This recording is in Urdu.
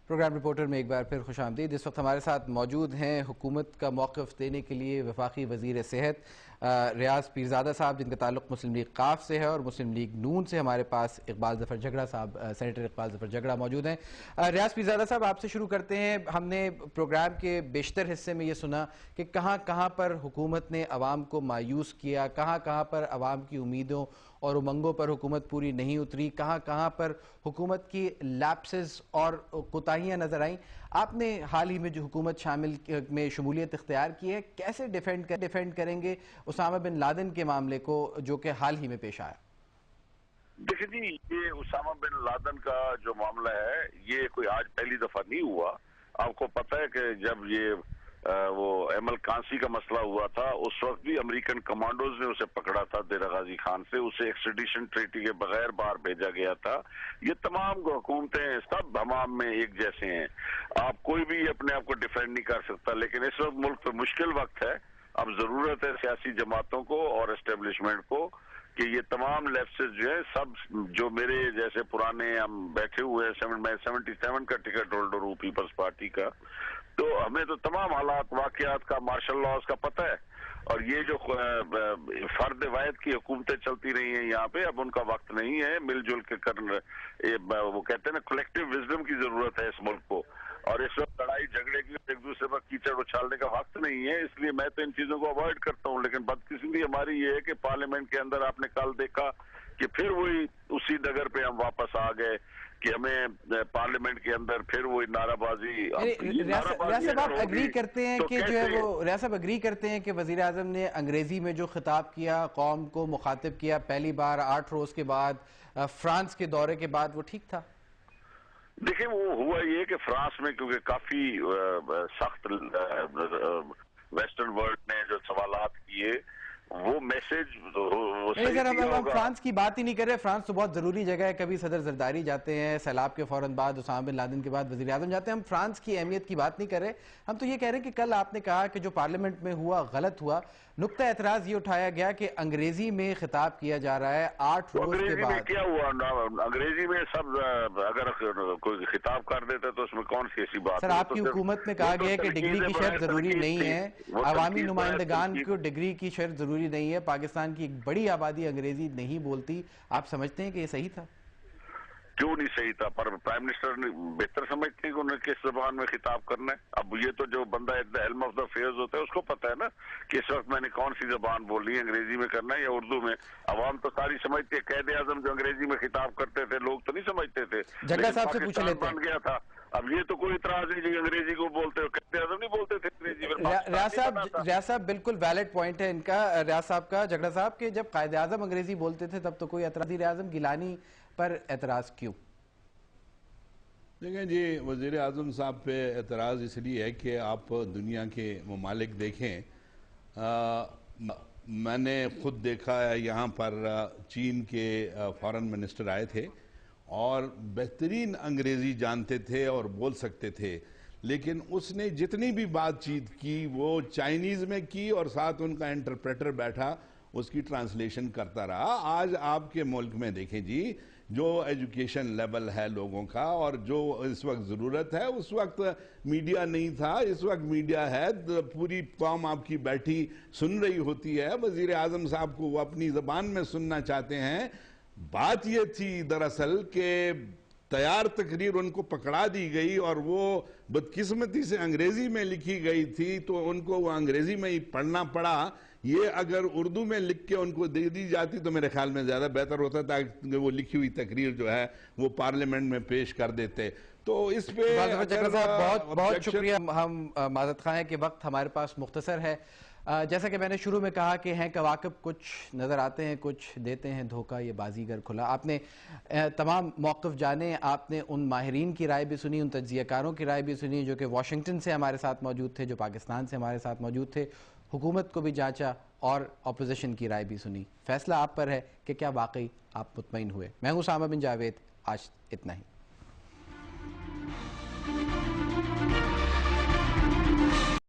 پروگرام رپورٹر میں ایک بار پھر خوش آمدید۔ اس وقت ہمارے ساتھ موجود ہیں حکومت کا موقف دینے کے لیے وفاقی وزیر صحت ریاض پیرزادہ صاحب، جن کا تعلق مسلم لیگ ق سے ہے، اور مسلم لیگ ن سے ہمارے پاس اقبال ظفر جھگڑا صاحب، سینیٹر اقبال ظفر جھگڑا موجود ہیں۔ ریاض پیرزادہ صاحب، آپ سے شروع کرتے ہیں۔ ہم نے پروگرام کے بیشتر حصے میں یہ سنا کہ کہاں کہاں پر حکومت نے عوام کو مایوس کیا، کہاں کہاں پر عوام کی امیدوں اور امنگوں پر حکومت پوری نہیں اتری، کہاں کہاں پر حکومت کی لیپسز اور کوتاہیاں نظر آئیں۔ آپ نے حال ہی میں جو حکومت میں شمولیت اختیار کی ہے، کیسے ڈیفینڈ کریں گے اسامہ بن لادن کے معاملے کو جو کہ حال ہی میں پیش آیا؟ دیکھیں جی، یہ اسامہ بن لادن کا جو معاملہ ہے یہ کوئی آج پہلی دفعہ نہیں ہوا۔ آپ کو پتہ ہے کہ جب یہ وہ ایمل کانسی کا مسئلہ ہوا تھا، اس وقت بھی امریکن کمانڈوز نے اسے پکڑا تھا دیرہ غازی خان سے، اسے ایکسٹریڈیشن ٹریٹی کے بغیر باہر بھیجا گیا تھا۔ یہ تمام حکومتیں سب ہمام میں ایک جیسے ہیں، آپ کوئی بھی اپنے آپ کو ڈیفینڈ نہیں کر سکتا، لیکن اس وقت ملک پہ مشکل وقت ہے۔ اب ضرورت ہے سیاسی جماعتوں کو اور اسٹیبلشمنٹ کو کہ یہ تمام لیپسز جو ہیں، سب جو میرے جیسے پرانے ہم بیٹھے ہوئے ہیں، میں 77 کا ٹکٹ ہولڈر ہوں پیپلز پارٹی کا، تو ہمیں تو تمام حالات واقعات کا مارشل لاز کا پتہ ہے، اور یہ جو فرد واحد کی حکومتیں چلتی رہی ہیں یہاں پہ، اب ان کا وقت نہیں ہے۔ مل جل کے وہ کہتے ہیں نا، کلیکٹیو وزڈم کی ضرورت ہے اس ملک کو، اور اس وقت لڑائی جھگڑے کی ایک دوسرے پر کیچڑ اچھالنے کا وقت نہیں ہے، اس لیے میں تو ان چیزوں کو اوائڈ کرتا ہوں۔ لیکن بدقسمتی ہماری یہ ہے کہ پارلیمنٹ کے اندر آپ نے کل دیکھا کہ پھر وہی اسی ڈگر پہ ہم واپس آ گئے کہ ہمیں پارلیمنٹ کے اندر پھر وہی نعرہ بازی۔ ریاض صاحب، آپ اگری کرتے ہیں کہ جو ہے وہ ریاض صاحب اگری کرتے ہیں کہ وزیر اعظم نے انگریزی میں جو خطاب کیا، قوم کو مخاطب کیا پہلی بار 8 روز کے بعد، فرانس کے دورے کے بعد، وہ ٹھیک تھا؟ دیکھیں، وہ ہوا یہ کہ فرانس میں کیونکہ کافی سخت ویسٹرن ورلڈ نے جو سوالات کیے، وہ میسج نہیں سر، ہم فرانس کی بات ہی نہیں کر رہے۔ فرانس تو بہت ضروری جگہ ہے، کبھی صدر زرداری جاتے ہیں، سیلاب کے فوراً بعد اسامہ بن لادن کے بعد وزیر اعظم جاتے ہیں، ہم فرانس کی اہمیت کی بات نہیں کر رہے۔ ہم تو یہ کہہ رہے ہیں کہ کل آپ نے کہا کہ جو پارلیمنٹ میں ہوا غلط ہوا، نقطہ اعتراض یہ اٹھایا گیا کہ انگریزی میں خطاب کیا جا رہا ہے 8 روز کے بعد۔ انگریزی میں کیا ہوا؟ انگریزی میں سب اگر کوئی خطاب کر دیتا تو اس میں کون سی ایسی بات؟ سر، آپ کی حکومت میں کہا گیا ہے کہ ڈگری کی شرط ضروری نہیں ہے، عوامی نمائندگان کو ڈگری کی شرط ضروری نہیں ہے، پاکستان کی ایک بڑی آبادی انگریزی نہیں بولتی۔ آپ سمجھتے ہیں کہ یہ صحیح تھا؟ کیوں نہیں صحیح تھا؟ پر پرائم منسٹر نے بہتر سمجھتے ہیں کہ انہیں کس زبان میں خطاب کرنا ہے۔ اب یہ تو جو بندہ علم آف دا فیئرز ہوتا ہے اس کو پتا ہے نا کہ اس وقت میں نے کون سی زبان بولنی ہے، انگریزی میں کرنا ہے یا اردو میں۔ عوام تو ساری سمجھتے ہیں، قائد اعظم جو انگریزی میں خطاب کرتے تھے لوگ تو نہیں سمجھتے تھے، جھگڑا صاحب سے پوچھ لیتے ہیں۔ بن گیا تھا۔ اب یہ تو کوئی اعتراض نہیں جو انگریزی کو بولتے ہو، قائد اعظم نہیں بولتے تھے انگریزی میں۔ ریاض صاحب بالکل ویلڈ پوائنٹ ہے ان کا، ریاض صاحب کا، جھگڑا صاحب، کہ جب قائد اعظم انگریزی بولتے تھے تب تو کوئی اعتراض، وزیر اعظم گیلانی پر اعتراض کیوں؟ دیکھیں جی، وزیر اعظم صاحب پہ اعتراض اس لیے ہے کہ آپ دنیا کے ممالک دیکھیں، میں نے خود دیکھا ہے، یہاں پر چین کے فارن منسٹر آئے تھے اور بہترین انگریزی جانتے تھے اور بول سکتے تھے، لیکن اس نے جتنی بھی بات چیت کی وہ چائنیز میں کی اور ساتھ ان کا انٹرپریٹر بیٹھا اس کی ٹرانسلیشن کرتا رہا۔ آج آپ کے ملک میں دیکھیں جی، جو ایجوکیشن لیول ہے لوگوں کا اور جو اس وقت ضرورت ہے، اس وقت میڈیا نہیں تھا، اس وقت میڈیا ہے، پوری قوم آپ کی بیٹھی سن رہی ہوتی ہے۔ وزیر اعظم صاحب کو وہ اپنی زبان میں سننا چاہتے ہیں۔ بات یہ تھی دراصل کہ تیار تقریر ان کو پکڑا دی گئی اور وہ بدقسمتی سے انگریزی میں لکھی گئی تھی تو ان کو وہ انگریزی میں ہی پڑھنا پڑا۔ یہ اگر اردو میں لکھ کے ان کو دے دی جاتی تو میرے خیال میں زیادہ بہتر ہوتا تھا کہ وہ لکھی ہوئی تقریر جو ہے وہ پارلیمنٹ میں پیش کر دیتے۔ تو اس پہ بہت شکریہ۔ ہم معذرت خواہ ہیں کہ وقت ہمارے پاس مختصر ہے۔ جیسا کہ میں نے شروع میں کہا کہ ہیں کواکب، کچھ نظر آتے ہیں، کچھ دیتے ہیں دھوکہ، یہ بازیگر کھلا۔ آپ نے تمام موقف جانے، آپ نے ان ماہرین کی رائے بھی سنی، ان تجزیہ کاروں کی رائے بھی سنی جو کہ واشنگٹن سے ہمارے ساتھ موجود تھے، جو پاکستان سے ہمارے ساتھ موجود تھے، حکومت کو بھی جانچا اور اپوزیشن کی رائے بھی سنی۔ فیصلہ آپ پر ہے کہ کیا واقعی آپ مطمئن ہوئے۔ میں ہوں اسامہ بن جاوید، آج اتنا ہی۔